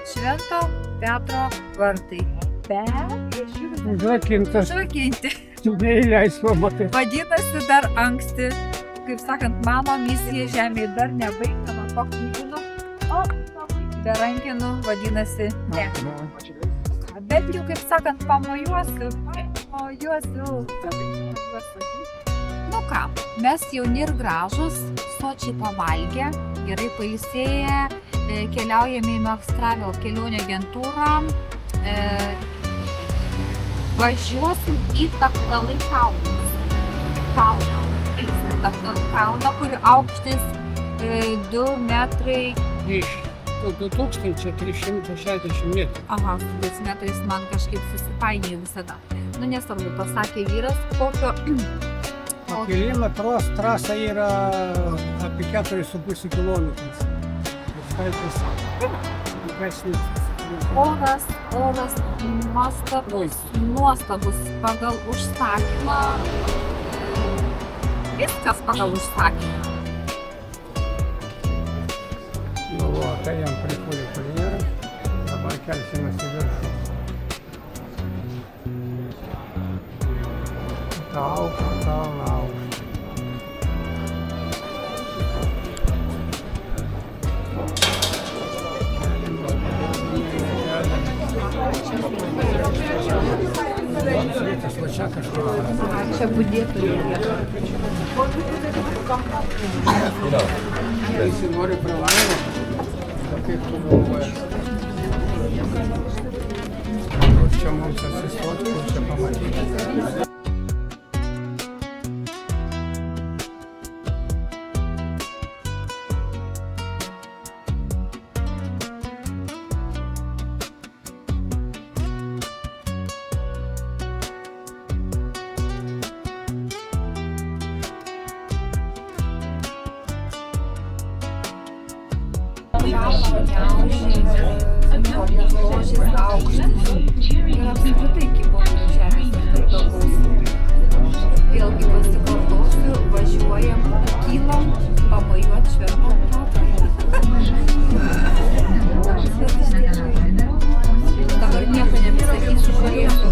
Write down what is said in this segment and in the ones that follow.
Švento Petro vartai. Užrakinti. Neįleis pamatai. Vadinasi, dar anksti, kaip sakant, mano misija žemėje dar nebaigtama, pakūkinu, o be rankinu, vadinasi, ne. Bet jau, kaip sakant, pamojuosiu. Nu ką, mes jauni ir gražus, sočiai pavalgę, gerai pailsėję, keliaujame į Makstravel kelionių agentūrą, važiuosim į Taktalai kalną, kurio aukštis 2 metrai. 2360 metrų. Aha, su 2 metrais man kažkaip susipainėjo visada. Nu, nesvarbu, pasakė vyras, kokio... Pakilimo trasa yra apie 4,5 km. Oras nuostabus pagal užsakymą. Viskas pagal užsakymą. Nu, o, tai jam prikūrė kurjerą, dabar kelsimės į viršų. Kalną aukštą. Čia kažkur. Čia budėtojų vieta. Visi nori pralaimę, kaip tu galvoji. Čia mums atsistoti, kur čia pamatyti. Grožis aukštis ir apskritai gyvūnų žemės per daugaus. Vėlgi pasikartosiu, važiuojam, kylam, pamojuot Švento Petro. Dabar nieko nebesakysiu, žiūrėsiu.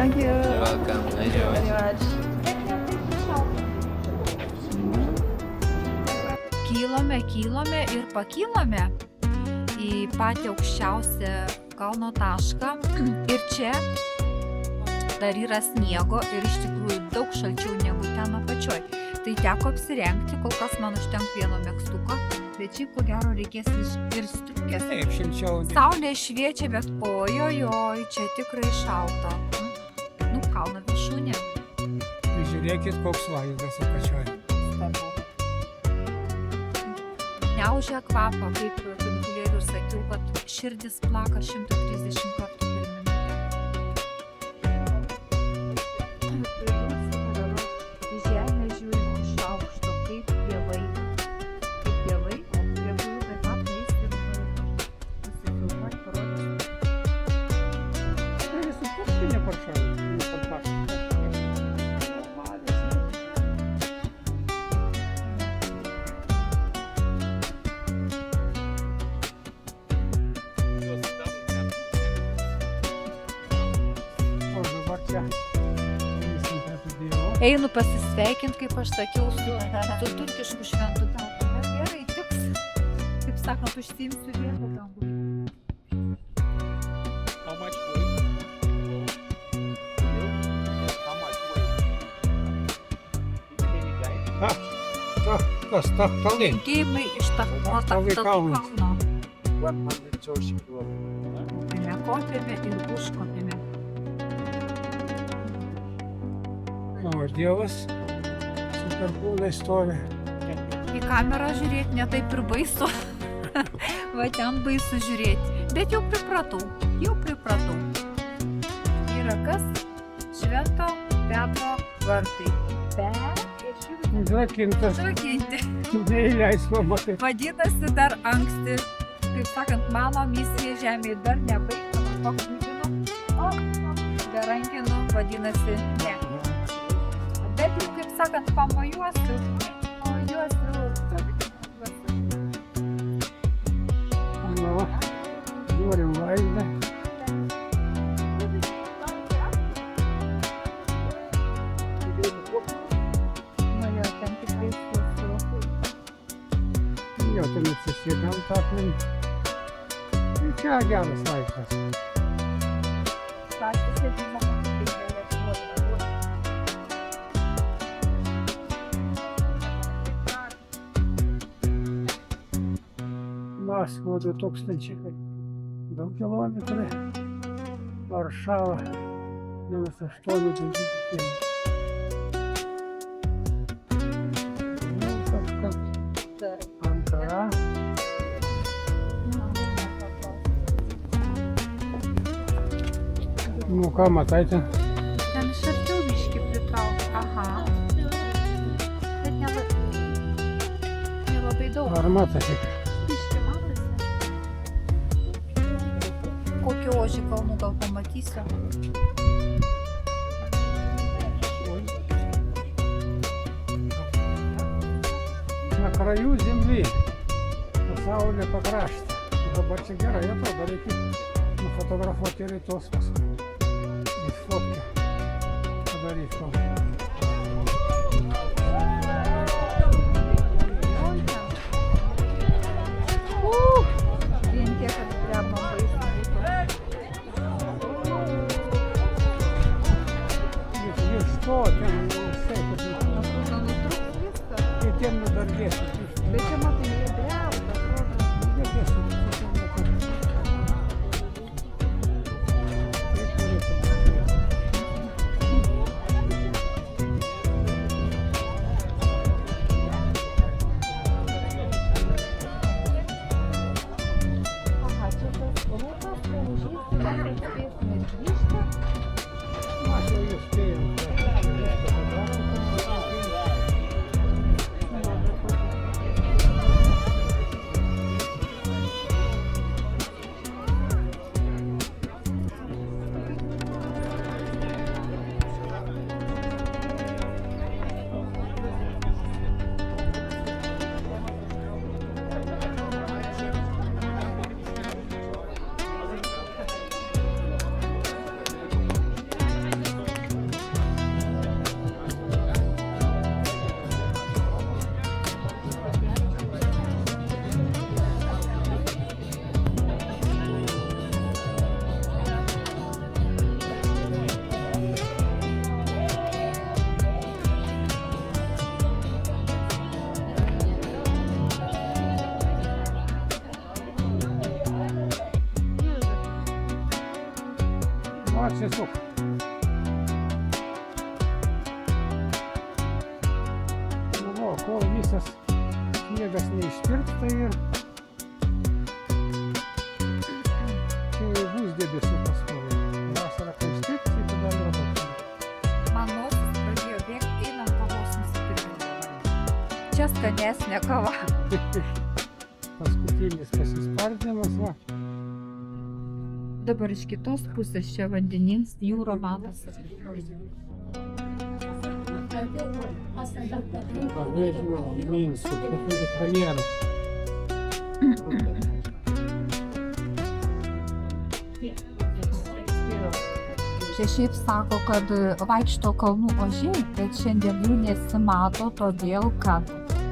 Thank you. You're welcome. Enjoy. Kylome ir pakylome į patį aukščiausią kalno tašką ir čia dar yra sniego ir iš tikrųjų daug šalčiau negu ten apačioj. Tai teko apsirengti, kol kas man užtenka vieno megztuko, bet šiaip ko gero reikės ir striukės. Taip, šilčiau. Saulė šviečia, bet ojojoj, čia tikrai šalta. Nu, kalno viršūnė. Žiūrėkit, koks vaizdas apačioj. Gniaužia kvapą, kaip kunigėlių sakiau, kad širdis plaka 130 kartų per minutę. Į žemę žiūrime iš aukšto, kaip dievai. Kaip dievai, o prie kurių taip pat eis ir nusifilmuoti, parodyti. Tai visų puškų neparšauja. Einu pasisveikinti, kaip aš sakiau, su turkišku Šventu Petru. Bet gerai, tiks. Kaip sakant, užsiimsiu vietą dangų. How much weight? How much weight? Kas Taktalai? Linkėjimai iš Taktalai kalno. Nekopėme ir užkopėme. O, Dievas su perkūnais stovi. Į kamerą žiūrėti ne taip ir baisu. Va ten baisu žiūrėti. Bet jau pripratau. Yra kas? Švento Petro vartai. Užrakintas, Užrakinti. neįleisma matai. Vadinasi, dar anksti. Kaip sakant, mano misija žemėje dar nebaigta. Pakūdinu. Be rankinu, vadinasi, ne. Bet jau, kaip sakant, pamojuosiu. Nu, žiūrim vaizdą. Nu jo, ten tikrai su. Jo, ten atsisėdam tą aplink. Ir čia geras laikas. Maskva 2000, daug kilometrų. Varšava, -8. Nu, kažkas. Ankara. Nu, ką matai ten? Ten iš arčiau biškį pritrauk. Aha. Bet nelabai daug. Ar matai tik? Biškį matosi. Kokį ožį kalnų gal pamatysiu. На краю земли, pasaulio pakrašte. Dabar čia gerai atrodo, reikia nufotografuoti ir į tos paskui. Į fotkę padaryti to. Vien tiek, kad drebam baisu. Ir što ten visai, kad Atrodo, nutruks viską. kitiem nudarbėsi. Bet čia matai, jie dreba, atrodo. Aha, čia tas rūtas, tai užeisi, kad spėsime grįžti. Aš jau jūs spėjau. Atsisuk. Nu, va, kol visas sniegas neištirpsta ir čia jau bus debesų pastoviai. Vasara kai ištirps, tai tada yra toks. Man nosis pradėjo bėgti, einant kavos nusipirkti. Čia skanesnė kava. Paskutinis pasispardymas, va. Dabar iš kitos pusės čia vandenins, jūro matosi. Pavyzdžiui, Minsku, truputį karjerą. Čia šiaip sako, kad vaikšto kalnų ožiai, bet šiandien jų nesimato, todėl kad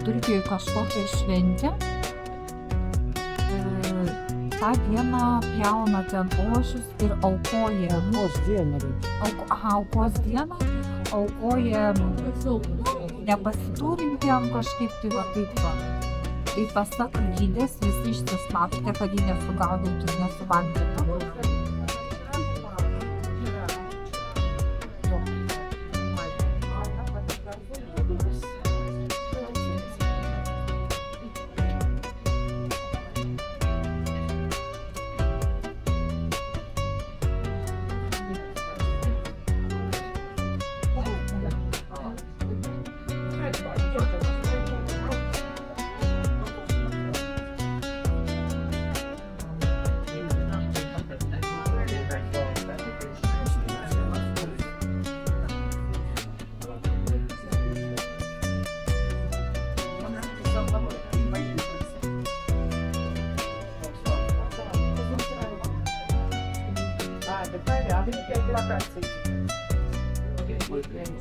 Turkijoje kažkokia šventė. tą dieną pjauna ten ožius ir aukoja. Aukos dieną reikia. Aukos dieną aukoja nepasiturintiem kažkaip tai va taip va. Tai pasak gydės visi išsislapstė, kad jį nesugaudytų ir nesuvalgytų.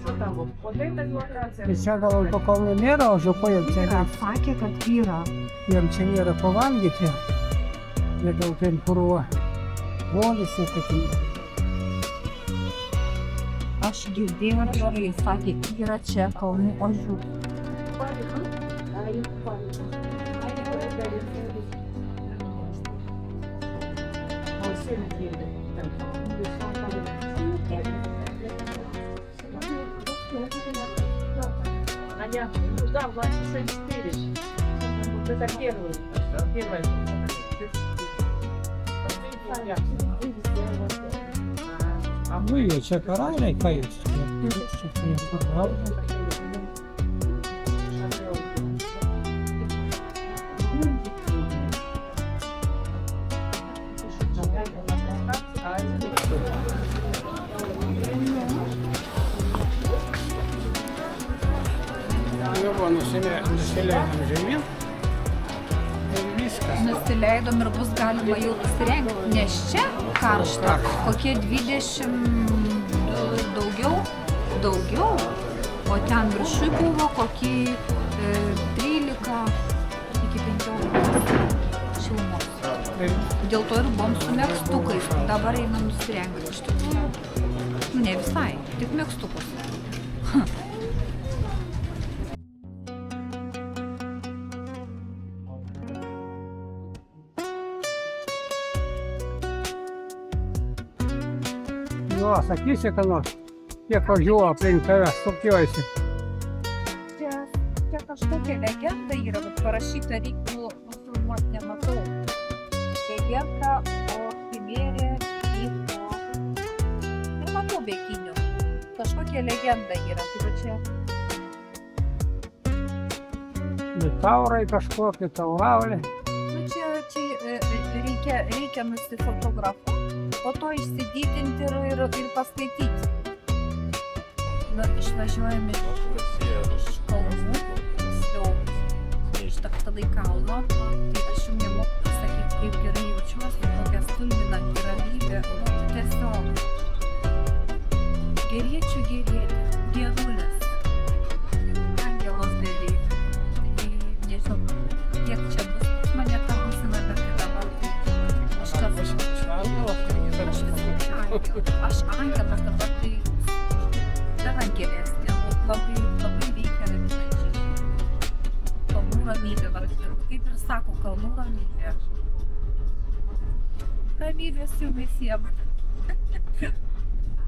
Що там? Один так локація. І це такого нера, вже поїм Sakė, kad yra. jam čia nėra ko valgyti. Jie gal ten purvo volisi, taigi. Aš girdėjau gerai, sakė, yra čia kalnų ožių. Аня, да, власне, 64. Это первый. Первый. Nu, jie čia karaliai, ką jūs čia? Nu, va, nusileidom žemyn. Ir viskas. Nusileidom ir bus galima jau apsirengti, nes čia karšta, kokie 20 daugiau, o ten viršui buvo kokie 13 iki 15 šilumos. Dėl to ir buvom su megztukais, dabar einam nusirengti. Iš tikrųjų, ne visai, tik megztukus. Nu, sakysi, ką nors, kiek ožių aplink tave sukiojasi. Čia kažkokia legenda yra, bet parašyta, reiktų nufilmuoti, nematau. Legenda, o chimėrė vyko. Nematau bekinių. Kažkokia legenda yra, tai va čia. Litaurai kažkokie, taurauliai. Nu, čia reikia nusifotografuoti, po to išsididinti ir paskaityti. Na, išvažiuojame iš kalnų, tiksliau iš Taktalai kalno, tai aš jums nemoku pasakyti, kaip gerai jaučiuosi, kokia stulbinanti ramybė, tiesiog geriečių gerietė, dievulis, angelos beveik. Tai nežinau, kiek čia bus mane ta būsina, bet tai dabar aš angelas dabar tai dar angelesnė, labai veikia raminančiai. Kalnų ramybė, kaip ir sako, kalnų ramybė. Ramybės jum visiems.